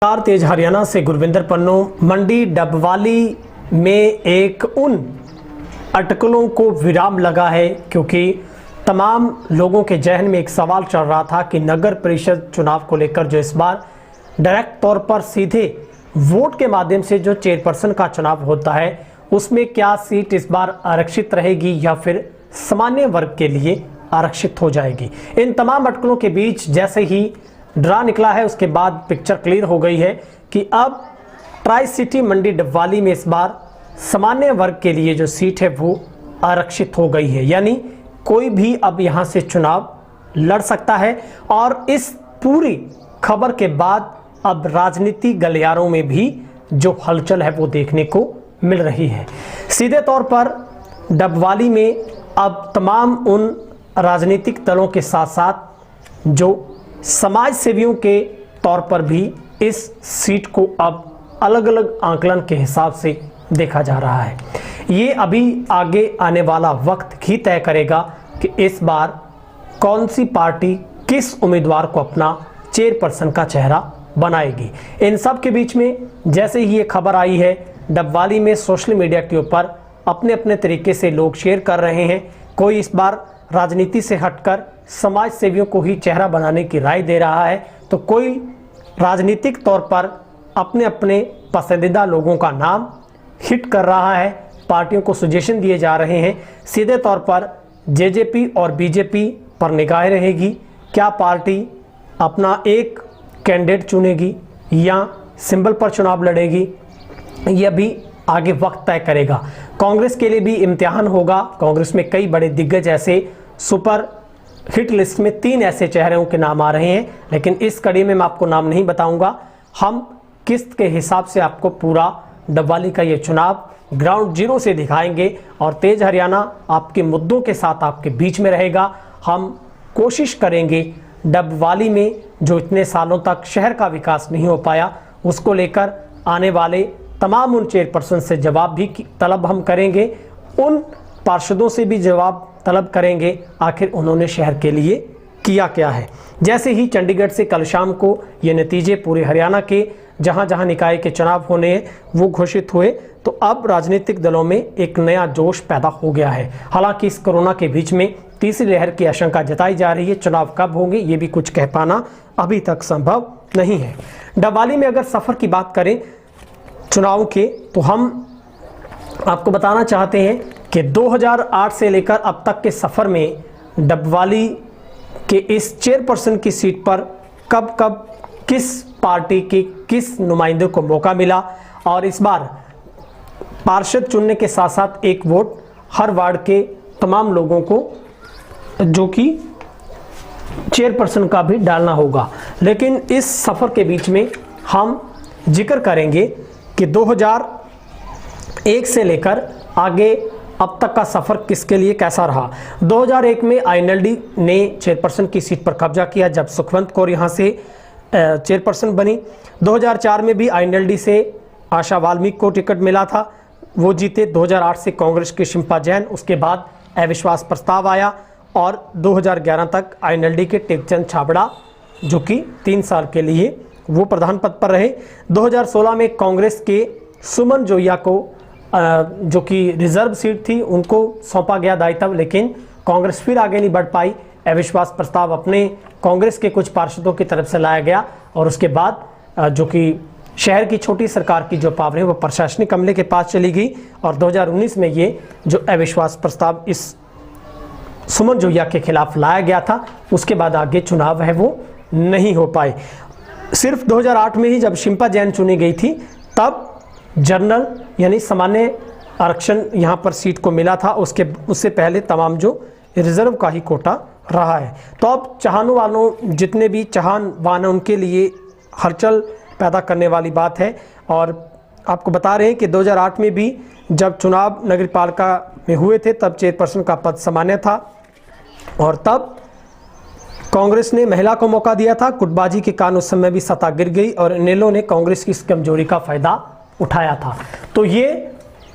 तेज हरियाणा से गुरविंदर पन्नू। मंडी डबवाली में एक उन अटकलों को विराम लगा है क्योंकि तमाम लोगों के जहन में एक सवाल चल रहा था कि नगर परिषद चुनाव को लेकर जो इस बार डायरेक्ट तौर पर सीधे वोट के माध्यम से जो चेयरपर्सन का चुनाव होता है उसमें क्या सीट इस बार आरक्षित रहेगी या फिर सामान्य वर्ग के लिए आरक्षित हो जाएगी। इन तमाम अटकलों के बीच जैसे ही ड्रा निकला है उसके बाद पिक्चर क्लियर हो गई है कि अब ट्राई सिटी मंडी डबवाली में इस बार सामान्य वर्ग के लिए जो सीट है वो आरक्षित हो गई है, यानी कोई भी अब यहां से चुनाव लड़ सकता है। और इस पूरी खबर के बाद अब राजनीति गलियारों में भी जो हलचल है वो देखने को मिल रही है। सीधे तौर पर डबवाली में अब तमाम उन राजनीतिक दलों के साथ साथ जो समाज सेवियों के तौर पर भी इस सीट को अब अलग अलग आंकलन के हिसाब से देखा जा रहा है। ये अभी आगे आने वाला वक्त ही तय करेगा कि इस बार कौन सी पार्टी किस उम्मीदवार को अपना चेयरपर्सन का चेहरा बनाएगी। इन सब के बीच में जैसे ही ये खबर आई है डबवाली में सोशल मीडिया के ऊपर अपने अपने तरीके से लोग शेयर कर रहे हैं। कोई इस बार राजनीति से हटकर समाज सेवियों को ही चेहरा बनाने की राय दे रहा है, तो कोई राजनीतिक तौर पर अपने अपने पसंदीदा लोगों का नाम हिट कर रहा है, पार्टियों को सजेशन दिए जा रहे हैं। सीधे तौर पर जेजेपी और बीजेपी पर निगाहें रहेगी, क्या पार्टी अपना एक कैंडिडेट चुनेगी या सिंबल पर चुनाव लड़ेगी, यह भी आगे वक्त तय करेगा। कांग्रेस के लिए भी इम्तिहान होगा। कांग्रेस में कई बड़े दिग्गज ऐसे सुपर हिट लिस्ट में 3 ऐसे चेहरों के नाम आ रहे हैं, लेकिन इस कड़ी में मैं आपको नाम नहीं बताऊंगा। हम किस्त के हिसाब से आपको पूरा डबवाली का ये चुनाव ग्राउंड जीरो से दिखाएंगे और तेज हरियाणा आपके मुद्दों के साथ आपके बीच में रहेगा। हम कोशिश करेंगे डबवाली में जो इतने सालों तक शहर का विकास नहीं हो पाया उसको लेकर आने वाले तमाम उन चेयरपर्सन से जवाब भी तलब हम करेंगे, उन पार्षदों से भी जवाब तलब करेंगे आखिर उन्होंने शहर के लिए किया क्या है। जैसे ही चंडीगढ़ से कल शाम को ये नतीजे पूरे हरियाणा के जहां जहां निकाय के चुनाव होने हैं वो घोषित हुए, तो अब राजनीतिक दलों में एक नया जोश पैदा हो गया है। हालांकि इस कोरोना के बीच में तीसरी लहर की आशंका जताई जा रही है। चुनाव कब होंगे ये भी कुछ कह पाना अभी तक संभव नहीं है। डबवाली में अगर सफ़र की बात करें चुनाव के, तो हम आपको बताना चाहते हैं कि 2008 से लेकर अब तक के सफ़र में डबवाली के इस चेयरपर्सन की सीट पर कब कब किस पार्टी के किस नुमाइंदे को मौका मिला, और इस बार पार्षद चुनने के साथ साथ एक वोट हर वार्ड के तमाम लोगों को जो कि चेयरपर्सन का भी डालना होगा। लेकिन इस सफ़र के बीच में हम जिक्र करेंगे कि 2001 से लेकर आगे अब तक का सफ़र किसके लिए कैसा रहा। 2001 में आईएनएलडी ने चेयरपर्सन की सीट पर कब्जा किया जब सुखवंत कौर यहाँ से चेयरपर्सन बनी। 2004 में भी आईएनएलडी से आशा वाल्मीकि को टिकट मिला था, वो जीते। 2008 से कांग्रेस की शिंपा जैन, उसके बाद अविश्वास प्रस्ताव आया और 2011 तक आईएनएलडी के टेकचंद छाबड़ा जो कि 3 साल के लिए वो प्रधान पद पर रहे। 2016 में कांग्रेस के सुमन जोया को जो कि रिजर्व सीट थी उनको सौंपा गया दायित्व, लेकिन कांग्रेस फिर आगे नहीं बढ़ पाई। अविश्वास प्रस्ताव अपने कांग्रेस के कुछ पार्षदों की तरफ से लाया गया और उसके बाद जो कि शहर की छोटी सरकार की जो पावर है वो प्रशासनिक अमले के पास चली गई और 2019 में ये जो अविश्वास प्रस्ताव इस सुमन जोया के खिलाफ लाया गया था उसके बाद आगे चुनाव है वो नहीं हो पाए। सिर्फ 2008 में ही जब शिंपा जैन चुनी गई थी तब जनरल यानी सामान्य आरक्षण यहाँ पर सीट को मिला था, उससे पहले तमाम जो रिजर्व का ही कोटा रहा है। तो अब चाहने वालों जितने भी चाहवान हैं उनके लिए हलचल पैदा करने वाली बात है। और आपको बता रहे हैं कि 2008 में भी जब चुनाव नगरपालिका में हुए थे तब चेयरपर्सन का पद सामान्य था और तब कांग्रेस ने महिला को मौका दिया था। गुटबाजी के कारण उस समय भी सत्ता गिर गई और इनेलो ने कांग्रेस की इस कमजोरी का फायदा उठाया था। तो ये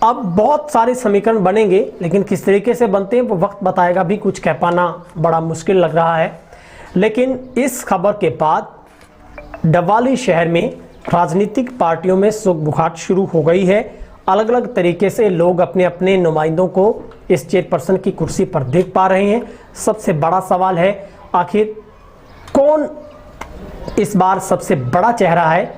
अब बहुत सारे समीकरण बनेंगे, लेकिन किस तरीके से बनते हैं वो वक्त बताएगा, भी कुछ कह पाना बड़ा मुश्किल लग रहा है। लेकिन इस खबर के बाद डबवाली शहर में राजनीतिक पार्टियों में सुगबुगाहट शुरू हो गई है। अलग अलग तरीके से लोग अपने अपने नुमाइंदों को इस चेयरपर्सन की कुर्सी पर देख पा रहे हैं। सबसे बड़ा सवाल है, आखिर कौन इस बार सबसे बड़ा चेहरा है,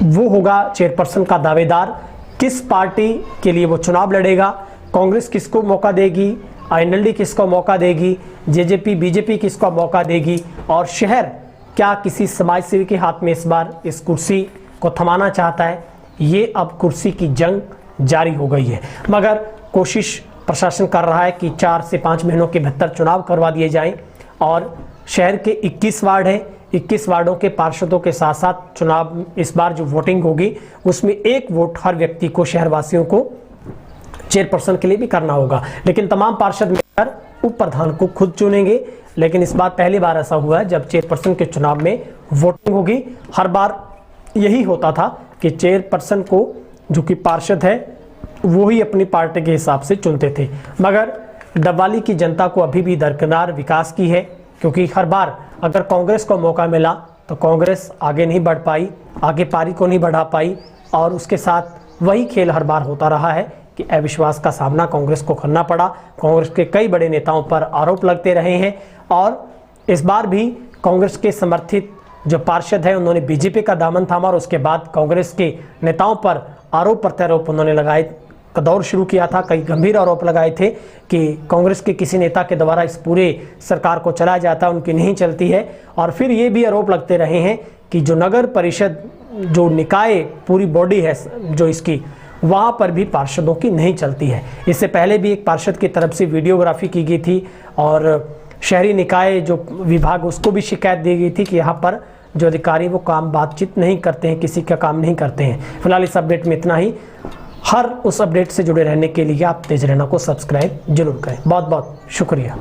वो होगा चेयरपर्सन का दावेदार। किस पार्टी के लिए वो चुनाव लड़ेगा, कांग्रेस किसको मौका देगी, आईएनएलडी किसको मौका देगी, जेजेपी बीजेपी किसको मौका देगी, और शहर क्या किसी समाज सेवी के हाथ में इस बार इस कुर्सी को थमाना चाहता है। ये अब कुर्सी की जंग जारी हो गई है, मगर कोशिश प्रशासन कर रहा है कि 4 से 5 महीनों के भीतर चुनाव करवा दिए जाएं। और शहर के 21 वार्ड हैं, 21 वार्डों के पार्षदों के साथ साथ चुनाव इस बार जो वोटिंग होगी उसमें 1 वोट हर व्यक्ति को, शहरवासियों को चेयरपर्सन के लिए भी करना होगा। लेकिन तमाम पार्षद मिलकर उप प्रधान को खुद चुनेंगे। लेकिन इस बार पहली बार ऐसा हुआ है जब चेयरपर्सन के चुनाव में वोटिंग होगी। हर बार यही होता था कि चेयरपर्सन को जो कि पार्षद है वो ही अपनी पार्टी के हिसाब से चुनते थे। मगर डबवाली की जनता को अभी भी दरकिनार विकास की है, क्योंकि हर बार अगर कांग्रेस को मौका मिला तो कांग्रेस आगे नहीं बढ़ पाई, आगे पारी को नहीं बढ़ा पाई, और उसके साथ वही खेल हर बार होता रहा है कि अविश्वास का सामना कांग्रेस को करना पड़ा। कांग्रेस के कई बड़े नेताओं पर आरोप लगते रहे हैं, और इस बार भी कांग्रेस के समर्थित जो पार्षद है उन्होंने बीजेपी का दामन थामा, और उसके बाद कांग्रेस के नेताओं पर आरोप प्रत्यारोप उन्होंने लगाए का दौर शुरू किया था। कई गंभीर आरोप लगाए थे कि कांग्रेस के किसी नेता के द्वारा इस पूरे सरकार को चलाया जाता है, उनकी नहीं चलती है। और फिर ये भी आरोप लगते रहे हैं कि जो नगर परिषद, जो निकाय पूरी बॉडी है जो इसकी, वहाँ पर भी पार्षदों की नहीं चलती है। इससे पहले भी एक पार्षद की तरफ से वीडियोग्राफी की गई थी, और शहरी निकाय जो विभाग उसको भी शिकायत दी गई थी कि यहाँ पर जो अधिकारी वो काम बातचीत नहीं करते हैं, किसी का काम नहीं करते हैं। फिलहाल इस अपडेट में इतना ही। हर उस अपडेट से जुड़े रहने के लिए आप तेज रहना को सब्सक्राइब जरूर करें। बहुत बहुत शुक्रिया।